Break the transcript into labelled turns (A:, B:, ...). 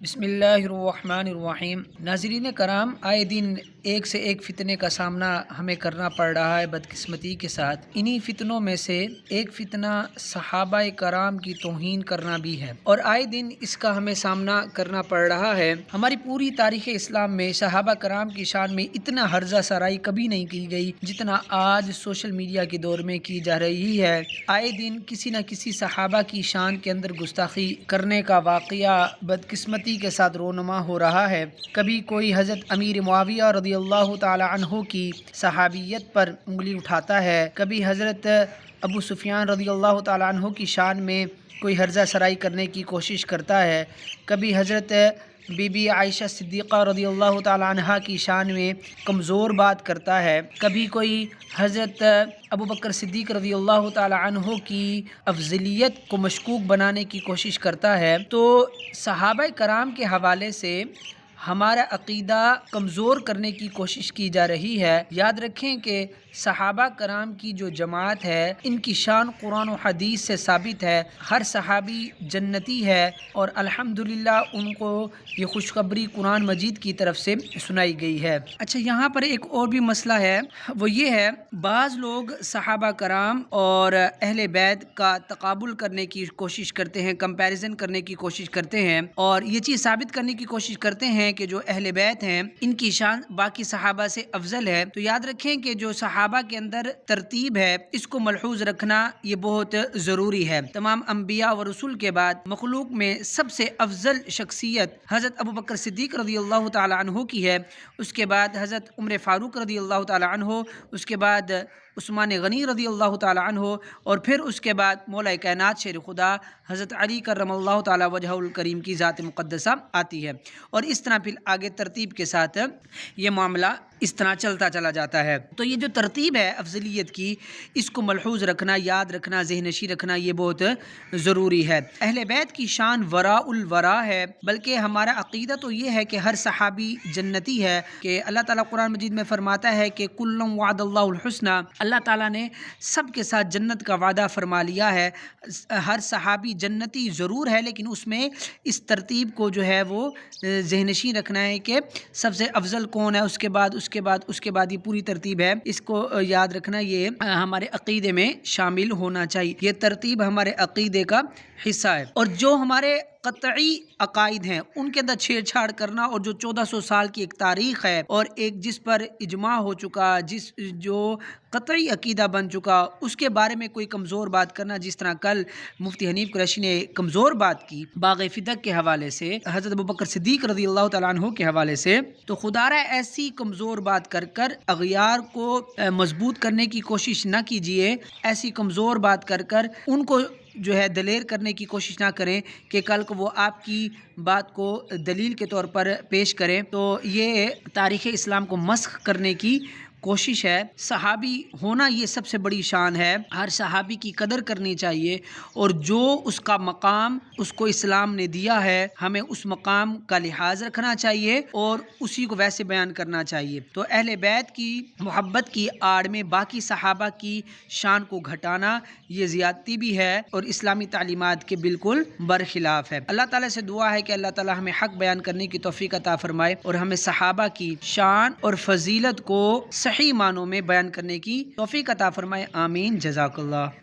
A: بسم اللہ الرحمن الرحیم۔ ناظرین کرام، آئے دن ایک سے ایک فتنے کا سامنا ہمیں کرنا پڑ رہا ہے بدقسمتی کے ساتھ۔ انہی فتنوں میں سے ایک فتنہ صحابہ کرام کی توہین کرنا بھی ہے، اور آئے دن اس کا ہمیں سامنا کرنا پڑ رہا ہے۔ ہماری پوری تاریخ اسلام میں صحابہ کرام کی شان میں اتنا ہرزہ سرائی کبھی نہیں کی گئی جتنا آج سوشل میڈیا کے دور میں کی جا رہی ہے۔ آئے دن کسی نہ کسی صحابہ کی شان کے اندر گستاخی کرنے کا واقعہ بدقسمتی کے ساتھ رونما ہو رہا ہے۔ کبھی کوئی حضرت امیر معاویہ رضی اللہ تعالی عنہ کی صحابیت پر انگلی اٹھاتا ہے، کبھی حضرت ابو سفیان رضی اللہ تعالی عنہ کی شان میں کوئی ہرزہ سرائی کرنے کی کوشش کرتا ہے، کبھی حضرت بی بی عائشہ صدیقہ رضی اللہ تعالی عنہ کی شان میں کمزور بات کرتا ہے، کبھی کوئی حضرت ابو بکر صدیق رضی اللہ تعالی عنہ کی افضلیت کو مشکوک بنانے کی کوشش کرتا ہے۔ تو صحابہ کرام کے حوالے سے ہمارا عقیدہ کمزور کرنے کی کوشش کی جا رہی ہے۔ یاد رکھیں کہ صحابہ کرام کی جو جماعت ہے، ان کی شان قرآن و حدیث سے ثابت ہے۔ ہر صحابی جنتی ہے، اور الحمدللہ ان کو یہ خوشخبری قرآن مجید کی طرف سے سنائی گئی ہے۔ اچھا، یہاں پر ایک اور بھی مسئلہ ہے، وہ یہ ہے بعض لوگ صحابہ کرام اور اہل بیت کا تقابل کرنے کی کوشش کرتے ہیں، کمپیریزن کرنے کی کوشش کرتے ہیں، اور یہ چیز ثابت کرنے کی کوشش کرتے ہیں کہ جو اہل بیت ہیں ان کی شان باقی صحابہ سے افضل ہے۔ تو یاد رکھیں کہ جو صحابہ کے اندر ترتیب ہے، اس کو ملحوظ رکھنا یہ بہت ضروری ہے۔ تمام انبیاء و رسول کے بعد مخلوق میں سب سے افضل شخصیت حضرت ابو بکر صدیق رضی اللہ تعالی عنہ کی ہے، اس کے بعد حضرت عمر فاروق رضی اللہ تعالی عنہ، اس کے بعد عثمان غنی رضی اللہ تعالی عنہ، اور پھر اس کے بعد مولا کائنات شیر خدا حضرت علی کرم اللہ تعالی وجہہ الکریم کی ذات مقدسہ آتی ہے، اور اس طرح پھر آگے ترتیب کے ساتھ یہ معاملہ اس طرح چلتا چلا جاتا ہے۔ تو یہ جو ترتیب ہے افضلیت کی، اس کو ملحوظ رکھنا، یاد رکھنا، ذہن نشیں رکھنا یہ بہت ضروری ہے۔ اہل بیت کی شان وراء الورا ہے، بلکہ ہمارا عقیدہ تو یہ ہے کہ ہر صحابی جنتی ہے، کہ اللہ تعالیٰ قرآن مجید میں فرماتا ہے کہ کلا وعد اللہ الحسنی، اللہ تعالیٰ نے سب کے ساتھ جنت کا وعدہ فرما لیا ہے۔ ہر صحابی جنتی ضرور ہے، لیکن اس میں اس ترتیب کو جو ہے وہ ذہن نشیں رکھنا ہے کہ سب سے افضل کون ہے، اس کے بعد یہ پوری ترتیب ہے، اس کو یاد رکھنا، یہ ہمارے عقیدے میں شامل ہونا چاہیے۔ یہ ترتیب ہمارے عقیدے کا حصہ ہے، اور جو ہمارے قطعی عقائد ہیں ان کے اندر چھیڑ چھاڑ کرنا، اور جو 1400 سال کی ایک تاریخ ہے، اور ایک جس پر اجماع ہو چکا، جو قطعی عقیدہ بن چکا، اس کے بارے میں کوئی کمزور بات کرنا، جس طرح کل مفتی حنیف قریشی نے کمزور بات کی باغ فدق کے حوالے سے، حضرت ابو بکر صدیق رضی اللہ تعالیٰ عنہ کے حوالے سے، تو خدا را ایسی کمزور بات کر کر اغیار کو مضبوط کرنے کی کوشش نہ کیجیے، ایسی کمزور بات کر کر ان کو جو ہے دلیر کرنے کی کوشش نہ کریں کہ کل کو وہ آپ کی بات کو دلیل کے طور پر پیش کریں، تو یہ تاریخ اسلام کو مسخ کرنے کی کوشش ہے۔ صحابی ہونا یہ سب سے بڑی شان ہے، ہر صحابی کی قدر کرنی چاہیے، اور جو اس کا مقام اس کو اسلام نے دیا ہے، ہمیں اس مقام کا لحاظ رکھنا چاہیے اور اسی کو ویسے بیان کرنا چاہیے۔ تو اہل بیت کی محبت کی آڑ میں باقی صحابہ کی شان کو گھٹانا یہ زیادتی بھی ہے، اور اسلامی تعلیمات کے بالکل برخلاف ہے۔ اللہ تعالیٰ سے دعا ہے کہ اللہ تعالیٰ ہمیں حق بیان کرنے کی توفیق عطا فرمائے، اور ہمیں صحابہ کی شان اور فضیلت کو صحیح معنوں میں بیان کرنے کی توفیق عطا فرمائے۔ آمین، جزاک اللہ۔